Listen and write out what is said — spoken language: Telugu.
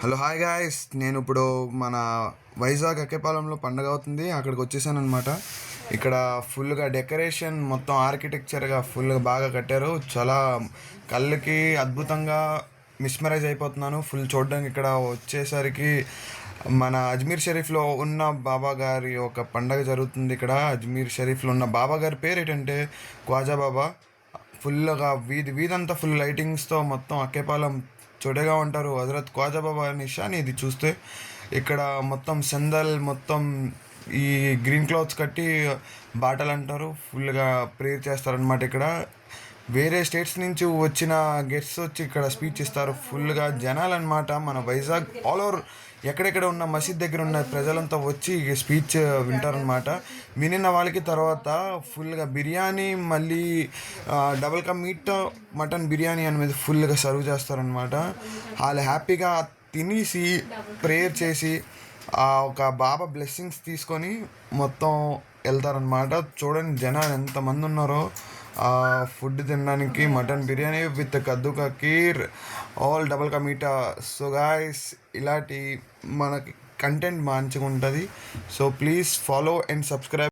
హలో హాయ్ గాయస్, నేను ఇప్పుడు మన వైజాగ్ అక్కేపాలెంలో పండగ అవుతుంది. అక్కడికి వచ్చేసాను అనమాట. ఇక్కడ ఫుల్గా డెకరేషన్ మొత్తం ఆర్కిటెక్చర్గా ఫుల్గా బాగా కట్టారు. చాలా కళ్ళకి అద్భుతంగా మిస్మరైజ్ అయిపోతున్నాను ఫుల్ చూడడానికి. ఇక్కడ వచ్చేసరికి మన అజ్మీర్ షరీఫ్లో ఉన్న బాబా గారి ఒక పండగ జరుగుతుంది. ఇక్కడ అజ్మీర్ షరీఫ్లో ఉన్న బాబా గారి పేరు ఏంటంటే ఖ్వాజా బాబా. ఫుల్గా వీధంతా ఫుల్ లైటింగ్స్తో మొత్తం అక్కేపాలెం చోటగా ఉంటారు హజరత్ ఖ్వాజా బాబా నిషాన్. ఇది చూస్తే ఇక్కడ మొత్తం సందల్ మొత్తం ఈ గ్రీన్ క్లాత్స్ కట్టి బాటలు అంటారు, ఫుల్గా ప్రేయర్ చేస్తారనమాట. ఇక్కడ వేరే స్టేట్స్ నుంచి వచ్చిన గెస్ట్స్ వచ్చి ఇక్కడ స్పీచ్ ఇస్తారు. ఫుల్గా జనాలు అనమాట. మన వైజాగ్ ఆల్ ఓవర్ ఎక్కడెక్కడ ఉన్న మసీద్ దగ్గర ఉన్న ప్రజలంతా వచ్చి స్పీచ్ వింటారనమాట. వినిన వాళ్ళకి తర్వాత ఫుల్గా బిర్యానీ, మళ్ళీ డబల్ కా మీట్ మటన్ బిర్యానీ అనేది ఫుల్గా సర్వ్ చేస్తారనమాట. వాళ్ళు హ్యాపీగా తినేసి ప్రేయర్ చేసి ఒక బాబా బ్లెస్సింగ్స్ తీసుకొని మొత్తం వెళ్తారనమాట. చూడండి జనాలు ఎంతమంది ఉన్నారో ఫుడ్ తినడానికి. మటన్ బిర్యానీ విత్ కద్దు కా kheer, all double ka meetha. So guys, ఇలాంటి మనకి కంటెంట్ మంచిగా ఉంటుంది. So please follow and subscribe.